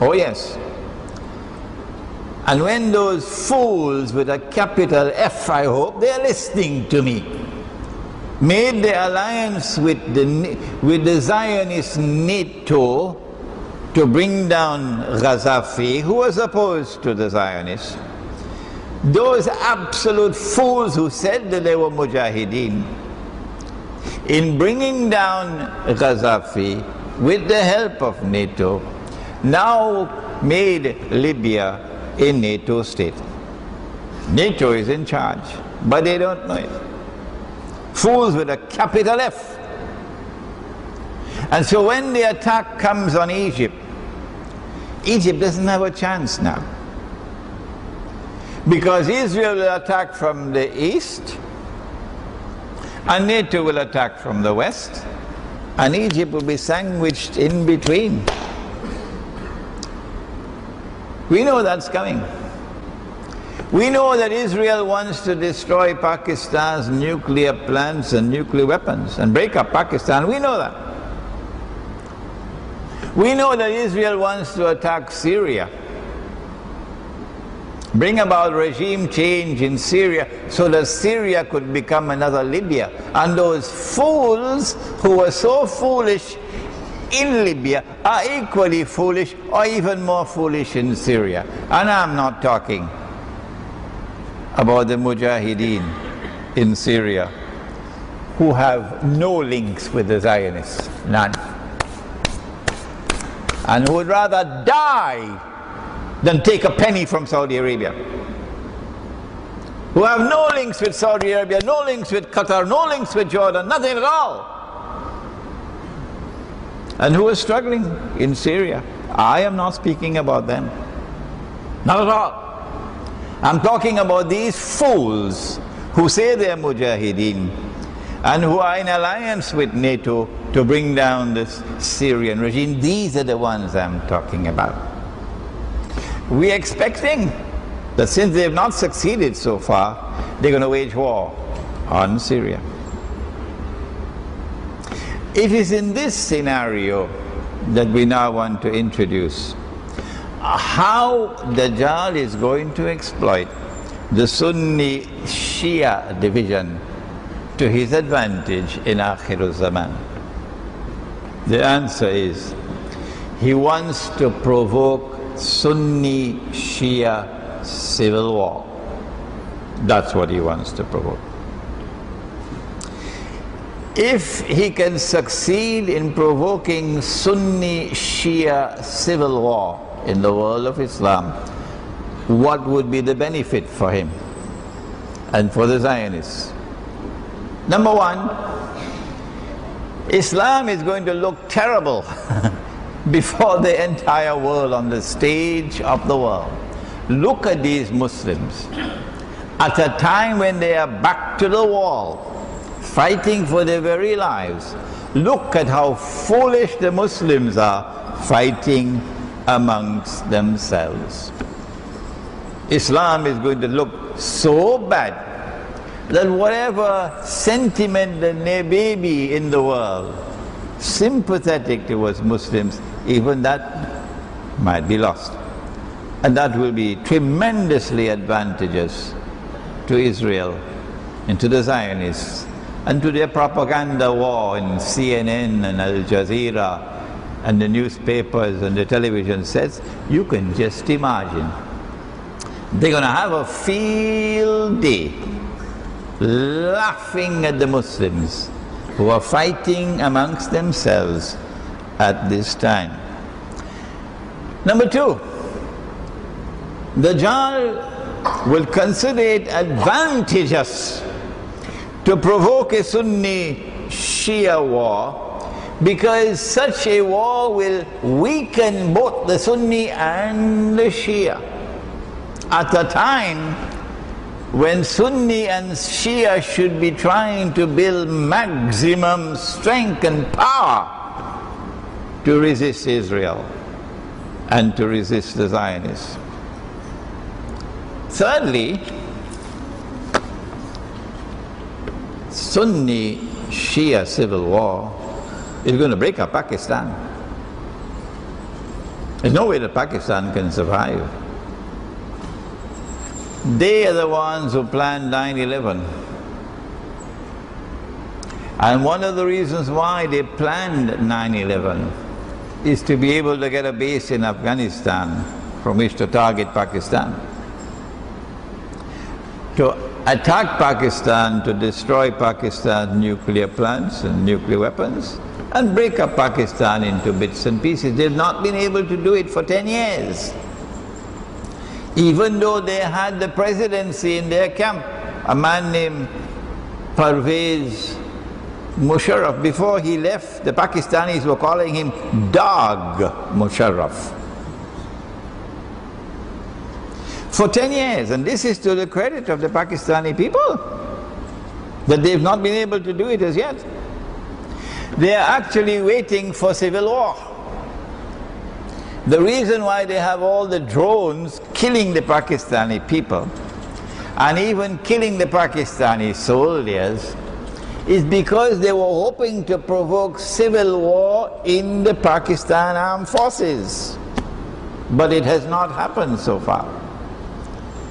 Oh yes. And when those fools with a capital F, I hope they're listening to me, made the alliance with the Zionist NATO to bring down Gaddafi, who was opposed to the Zionists, those absolute fools who said that they were mujahideen, in bringing down Gaddafi with the help of NATO, now made Libya a NATO state. NATO is in charge, but they don't know it. Fools with a capital F. And so when the attack comes on Egypt, Egypt doesn't have a chance now. Because Israel will attack from the east, and NATO will attack from the west, and Egypt will be sandwiched in between. We know that's coming. We know that Israel wants to destroy Pakistan's nuclear plants and nuclear weapons and break up Pakistan. We know that. We know that Israel wants to attack Syria, bring about regime change in Syria so that Syria could become another Libya. And those fools who were so foolish in Libya are equally foolish or even more foolish in Syria. And I'm not talking about the Mujahideen in Syria who have no links with the Zionists, none, and who would rather die than take a penny from Saudi Arabia, who have no links with Saudi Arabia, no links with Qatar, no links with Jordan, nothing at all, and who are struggling in Syria. I am not speaking about them, not at all. I'm talking about these fools who say they're mujahideen and who are in alliance with NATO to bring down this Syrian regime. These are the ones I'm talking about. We're expecting that since they have not succeeded so far, they're going to wage war on Syria. It is in this scenario that we now want to introduce how Dajjal is going to exploit the Sunni Shia division to his advantage in Akhir Zaman. The answer is, he wants to provoke Sunni Shia civil war. That's what he wants to provoke. If he can succeed in provoking Sunni Shia civil war in the world of Islam, what would be the benefit for him and for the Zionists? Number one, Islam is going to look terrible before the entire world on the stage of the world. Look at these Muslims at a time when they are back to the wall, fighting for their very lives. Look at how foolish the Muslims are, fighting amongst themselves. Islam is going to look so bad that whatever sentiment there may be in the world sympathetic towards Muslims, even that might be lost. And that will be tremendously advantageous to Israel and to the Zionists and to their propaganda war in CNN and Al Jazeera and the newspapers and the television sets. You can just imagine. They're going to have a field day laughing at the Muslims who are fighting amongst themselves at this time. Number two, Dajjal will consider it advantageous to provoke a Sunni Shia war, because such a war will weaken both the Sunni and the Shia at a time when Sunni and Shia should be trying to build maximum strength and power to resist Israel and to resist the Zionists. Thirdly, Sunni Shia civil war is going to break up Pakistan. There's no way that Pakistan can survive. They are the ones who planned 9/11. And one of the reasons why they planned 9/11 is to be able to get a base in Afghanistan from which to target Pakistan. To attack Pakistan, to destroy Pakistan's nuclear plants and nuclear weapons, and break up Pakistan into bits and pieces. They've not been able to do it for 10 years. Even though they had the presidency in their camp, a man named Pervez Musharraf, before he left, the Pakistanis were calling him Dog Musharraf. For 10 years, and this is to the credit of the Pakistani people, that they've not been able to do it as yet. They are actually waiting for civil war. The reason why they have all the drones killing the Pakistani people, and even killing the Pakistani soldiers, is because they were hoping to provoke civil war in the Pakistan armed forces. But it has not happened so far,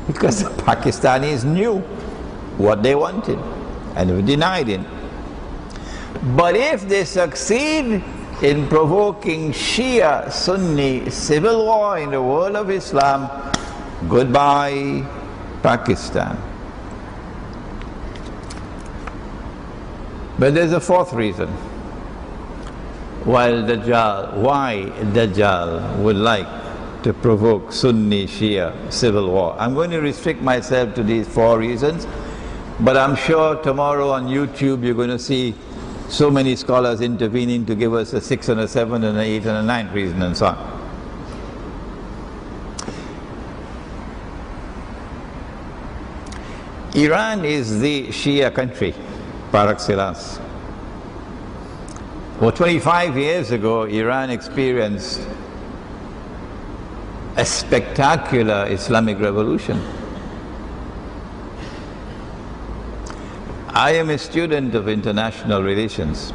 because the Pakistanis knew what they wanted and have denied it. But if they succeed in provoking Shia Sunni civil war in the world of Islam, goodbye Pakistan. But there's a fourth reason why Dajjal would like to provoke Sunni Shia civil war. I'm going to restrict myself to these four reasons, but I'm sure tomorrow on YouTube you're going to see so many scholars intervening to give us a 6 and a 7 and an 8 and a 9 reason and so on. Iran is the Shia country par excellence. Well, 25 years ago, Iran experienced a spectacular Islamic revolution. I am a student of international relations,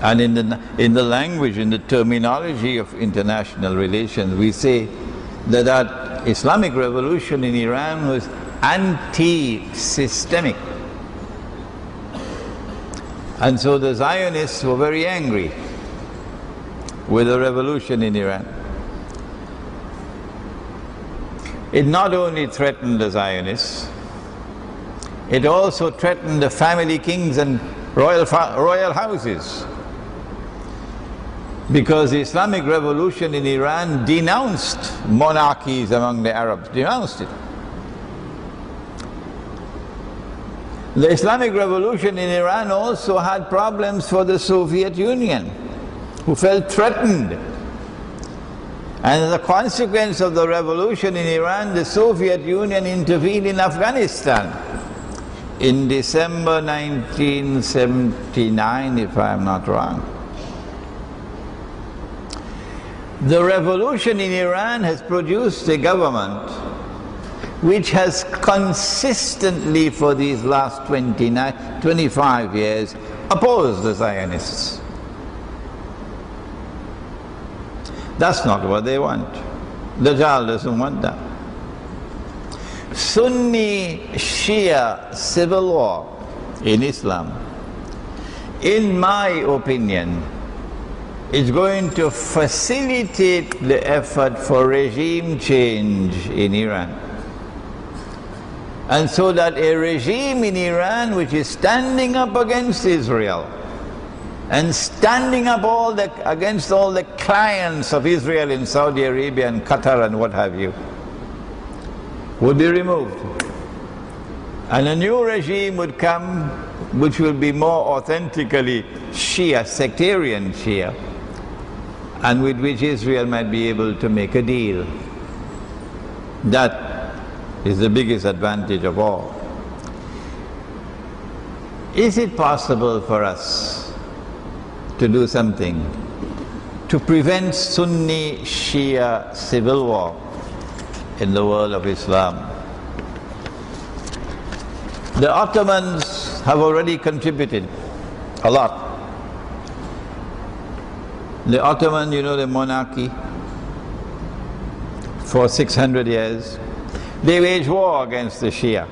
and in the language, in the terminology of international relations, we say that that Islamic revolution in Iran was anti-systemic. And so the Zionists were very angry with the revolution in Iran. It not only threatened the Zionists, it also threatened the family kings and royal houses, because the Islamic revolution in Iran denounced monarchies among the Arabs, denounced it. The Islamic revolution in Iran also had problems for the Soviet Union, who felt threatened. And as a consequence of the revolution in Iran, the Soviet Union intervened in Afghanistan in December 1979, if I am not wrong. The revolution in Iran has produced a government which has consistently for these last 25 years opposed the Zionists. That's not what they want. Dajjal doesn't want that. Sunni Shia civil war in Islam, in my opinion, is going to facilitate the effort for regime change in Iran. And so that a regime in Iran which is standing up against Israel and standing up against all the clients of Israel in Saudi Arabia and Qatar and what have you, would be removed. And a new regime would come which will be more authentically Shia, sectarian Shia, and with which Israel might be able to make a deal. That is the biggest advantage of all. Is it possible for us to do something to prevent Sunni Shia civil war in the world of Islam? The Ottomans have already contributed a lot. The Ottoman, you know, the monarchy, for 600 years, they waged war against the Shia.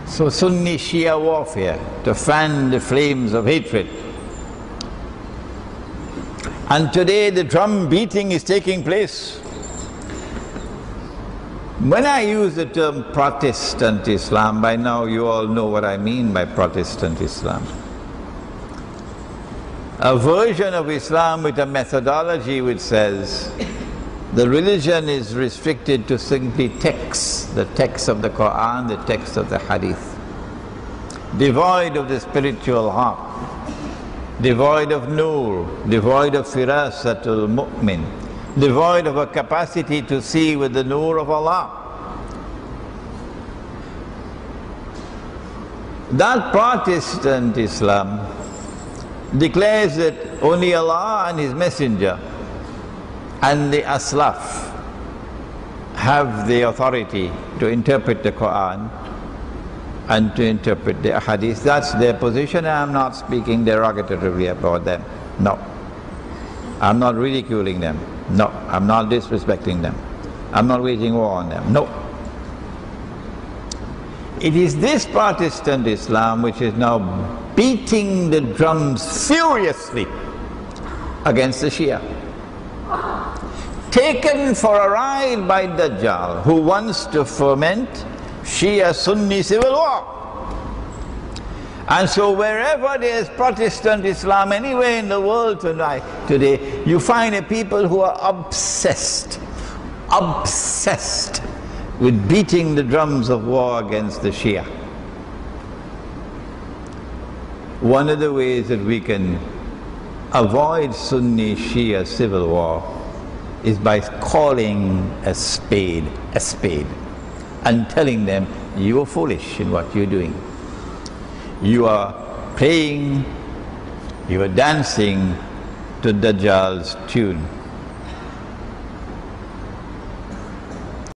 So Sunni Shia warfare to fan the flames of hatred. And today the drum beating is taking place. When I use the term Protestant Islam, by now you all know what I mean by Protestant Islam. A version of Islam with a methodology which says the religion is restricted to simply texts, the text of the Quran, the text of the Hadith, devoid of the spiritual heart, devoid of nur, devoid of firasatul mu'min, devoid of a capacity to see with the nur of Allah. That Protestant Islam declares that only Allah and His Messenger and the Aslaf have the authority to interpret the Quran and to interpret the Hadith. That's their position, and I'm not speaking derogatively about them. No. I'm not ridiculing them. No. I'm not disrespecting them. I'm not waging war on them. No. It is this Protestant Islam which is now beating the drums furiously against the Shia. Taken for a ride by Dajjal, who wants to foment Shia-Sunni civil war. And so wherever there is Protestant Islam anywhere in the world today, you find a people who are obsessed with beating the drums of war against the Shia. One of the ways that we can avoid Sunni-Shia civil war is by calling a spade and telling them, you are foolish in what you're doing. You are playing, you are dancing to Dajjal's tune.